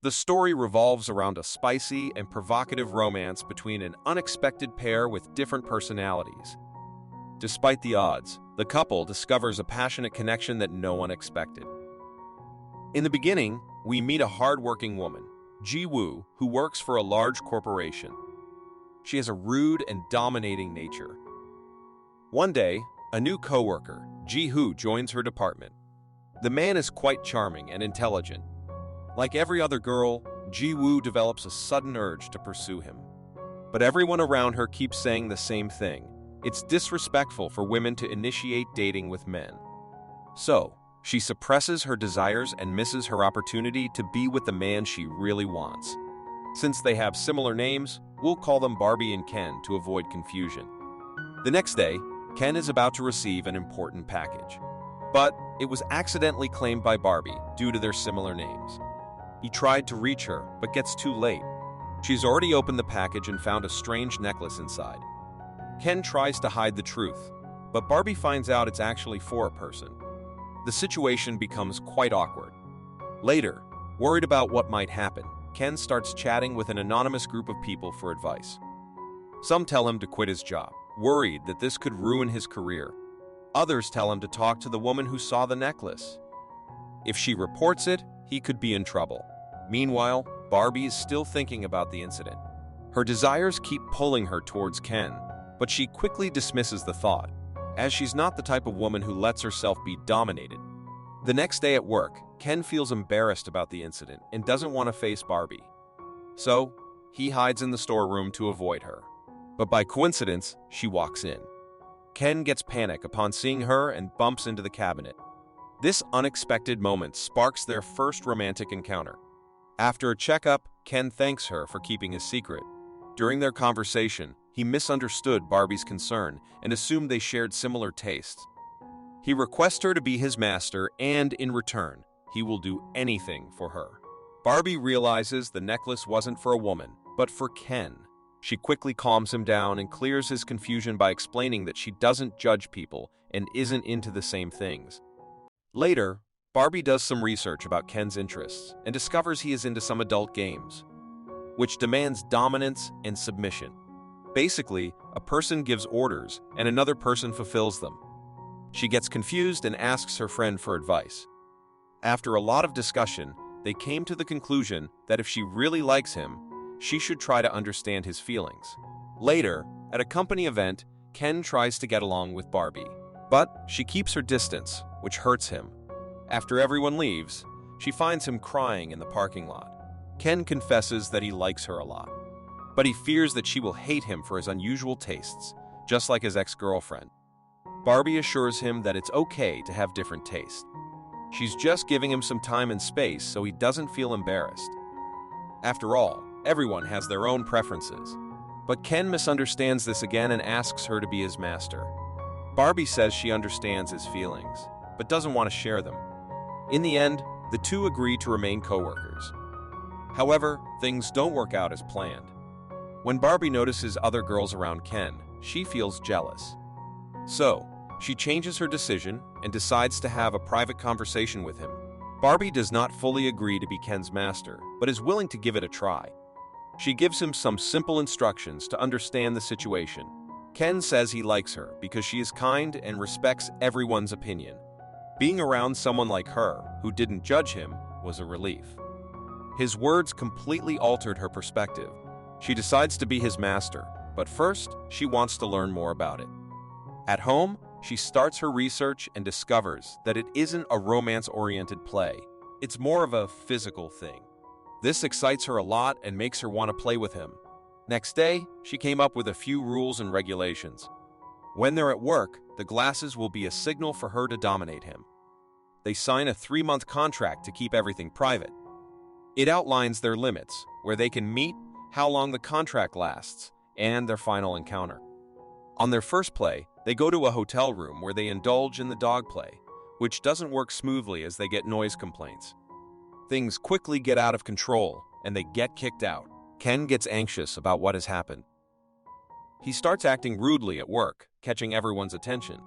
The story revolves around a spicy and provocative romance between an unexpected pair with different personalities. Despite the odds, the couple discovers a passionate connection that no one expected. In the beginning, we meet a hard-working woman, Ji-woo, who works for a large corporation. She has a rude and dominating nature. One day, a new coworker, Ji-hoo, joins her department. The man is quite charming and intelligent. Like every other girl, Ji-woo develops a sudden urge to pursue him. But everyone around her keeps saying the same thing. It's disrespectful for women to initiate dating with men. So, she suppresses her desires and misses her opportunity to be with the man she really wants. Since they have similar names, we'll call them Barbie and Ken to avoid confusion. The next day, Ken is about to receive an important package. But it was accidentally claimed by Barbie due to their similar names. He tried to reach her, but gets too late. She's already opened the package and found a strange necklace inside. Ken tries to hide the truth, but Barbie finds out it's actually for a person. The situation becomes quite awkward. Later, worried about what might happen, Ken starts chatting with an anonymous group of people for advice. Some tell him to quit his job, worried that this could ruin his career. Others tell him to talk to the woman who saw the necklace. If she reports it, he could be in trouble. Meanwhile, Barbie is still thinking about the incident. Her desires keep pulling her towards Ken, but she quickly dismisses the thought, as she's not the type of woman who lets herself be dominated. The next day at work, Ken feels embarrassed about the incident and doesn't want to face Barbie. So, he hides in the storeroom to avoid her. But by coincidence, she walks in. Ken gets panic upon seeing her and bumps into the cabinet. This unexpected moment sparks their first romantic encounter. After a checkup, Ken thanks her for keeping his secret. During their conversation, he misunderstood Barbie's concern and assumed they shared similar tastes. He requests her to be his master, and in return, he will do anything for her. Barbie realizes the necklace wasn't for a woman, but for Ken. She quickly calms him down and clears his confusion by explaining that she doesn't judge people and isn't into the same things. Later, Barbie does some research about Ken's interests and discovers he is into some adult games, which demands dominance and submission. Basically, a person gives orders and another person fulfills them. She gets confused and asks her friend for advice. After a lot of discussion, they came to the conclusion that if she really likes him, she should try to understand his feelings. Later, at a company event, Ken tries to get along with Barbie, but she keeps her distance, which hurts him. After everyone leaves, she finds him crying in the parking lot. Ken confesses that he likes her a lot, but he fears that she will hate him for his unusual tastes, just like his ex-girlfriend. Barbie assures him that it's okay to have different tastes. She's just giving him some time and space so he doesn't feel embarrassed. After all, everyone has their own preferences. But Ken misunderstands this again and asks her to be his master. Barbie says she understands his feelings, but doesn't want to share them. In the end, the two agree to remain co-workers. However, things don't work out as planned. When Barbie notices other girls around Ken, she feels jealous. So, she changes her decision and decides to have a private conversation with him. Barbie does not fully agree to be Ken's master, but is willing to give it a try. She gives him some simple instructions to understand the situation. Ken says he likes her because she is kind and respects everyone's opinion. Being around someone like her, who didn't judge him, was a relief. His words completely altered her perspective. She decides to be his master, but first, she wants to learn more about it. At home, she starts her research and discovers that it isn't a romance-oriented play. It's more of a physical thing. This excites her a lot and makes her want to play with him. Next day, she came up with a few rules and regulations. When they're at work, the glasses will be a signal for her to dominate him. They sign a 3-month contract to keep everything private. It outlines their limits, where they can meet, how long the contract lasts, and their final encounter. On their first play, they go to a hotel room where they indulge in the dog play, which doesn't work smoothly as they get noise complaints. Things quickly get out of control, and they get kicked out. Ken gets anxious about what has happened. He starts acting rudely at work, catching everyone's attention.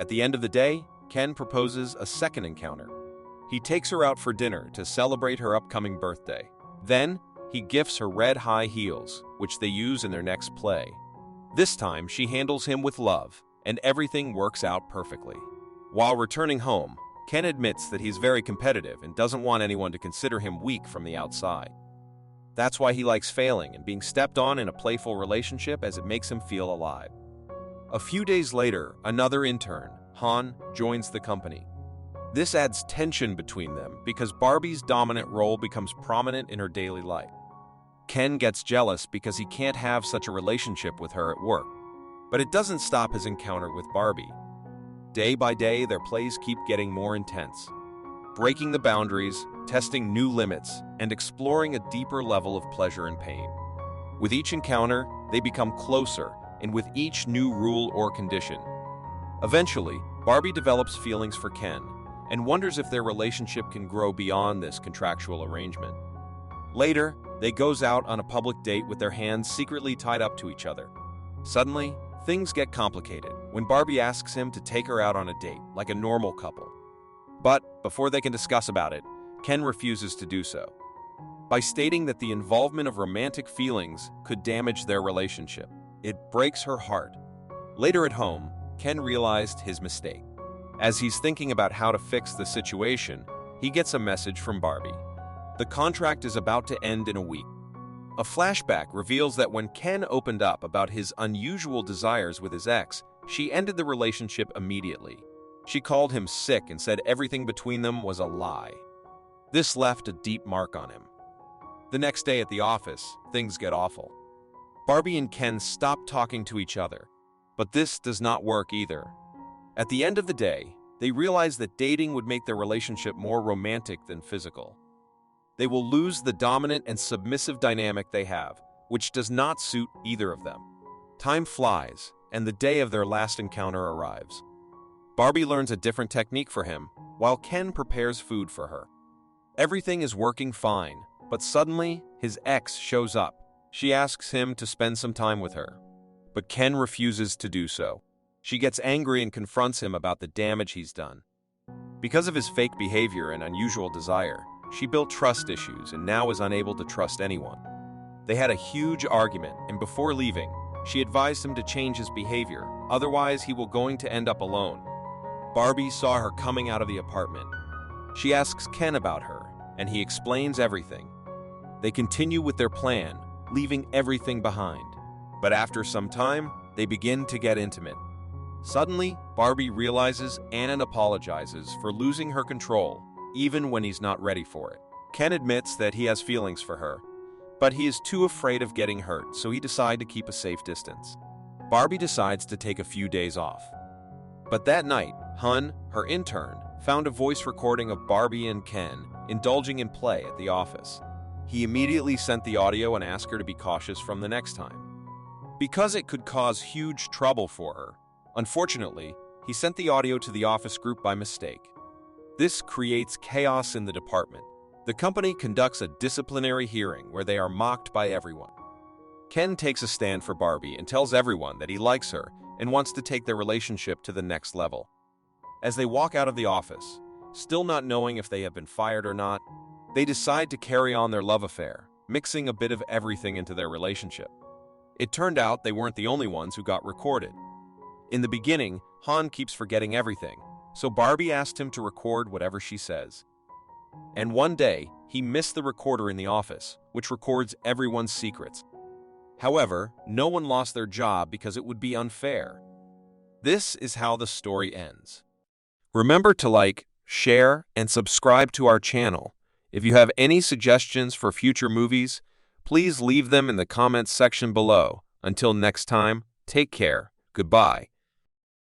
At the end of the day, Ken proposes a second encounter. He takes her out for dinner to celebrate her upcoming birthday. Then, he gifts her red high heels, which they use in their next play. This time, she handles him with love, and everything works out perfectly. While returning home, Ken admits that he's very competitive and doesn't want anyone to consider him weak from the outside. That's why he likes failing and being stepped on in a playful relationship, as it makes him feel alive. A few days later, another intern, Han, joins the company. This adds tension between them because Barbie's dominant role becomes prominent in her daily life. Ken gets jealous because he can't have such a relationship with her at work. But it doesn't stop his encounter with Barbie. Day by day, their plays keep getting more intense, breaking the boundaries, testing new limits, and exploring a deeper level of pleasure and pain. With each encounter, they become closer, and with each new rule or condition. Eventually, Barbie develops feelings for Ken and wonders if their relationship can grow beyond this contractual arrangement. Later, they goes out on a public date with their hands secretly tied up to each other. Suddenly, things get complicated when Barbie asks him to take her out on a date like a normal couple. But before they can discuss about it, Ken refuses to do so, by stating that the involvement of romantic feelings could damage their relationship. It breaks her heart. Later at home, Ken realized his mistake. As he's thinking about how to fix the situation, he gets a message from Barbie. The contract is about to end in a week. A flashback reveals that when Ken opened up about his unusual desires with his ex, she ended the relationship immediately. She called him sick and said everything between them was a lie. This left a deep mark on him. The next day at the office, things get awful. Barbie and Ken stop talking to each other, but this does not work either. At the end of the day, they realize that dating would make their relationship more romantic than physical. They will lose the dominant and submissive dynamic they have, which does not suit either of them. Time flies, and the day of their last encounter arrives. Barbie learns a different technique for him, while Ken prepares food for her. Everything is working fine, but suddenly, his ex shows up. She asks him to spend some time with her, but Ken refuses to do so. She gets angry and confronts him about the damage he's done. Because of his fake behavior and unusual desire, she built trust issues and now is unable to trust anyone. They had a huge argument, and before leaving, she advised him to change his behavior, otherwise he will going to end up alone. Barbie saw her coming out of the apartment. She asks Ken about her, and he explains everything. They continue with their plan, leaving everything behind. But after some time, they begin to get intimate. Suddenly, Barbie realizes and apologizes for losing her control, even when he's not ready for it. Ken admits that he has feelings for her, but he is too afraid of getting hurt, so he decides to keep a safe distance. Barbie decides to take a few days off. But that night, Hun, her intern, found a voice recording of Barbie and Ken indulging in play at the office. He immediately sent the audio and asked her to be cautious from the next time, because it could cause huge trouble for her. Unfortunately, he sent the audio to the office group by mistake. This creates chaos in the department. The company conducts a disciplinary hearing where they are mocked by everyone. Ken takes a stand for Barbie and tells everyone that he likes her and wants to take their relationship to the next level. As they walk out of the office, still not knowing if they have been fired or not, they decide to carry on their love affair, mixing a bit of everything into their relationship. It turned out they weren't the only ones who got recorded. In the beginning, Han keeps forgetting everything, so Barbie asked him to record whatever she says. And one day, he missed the recorder in the office, which records everyone's secrets. However, no one lost their job because it would be unfair. This is how the story ends. Remember to like, share, and subscribe to our channel. If you have any suggestions for future movies, please leave them in the comments section below. Until next time, take care. Goodbye.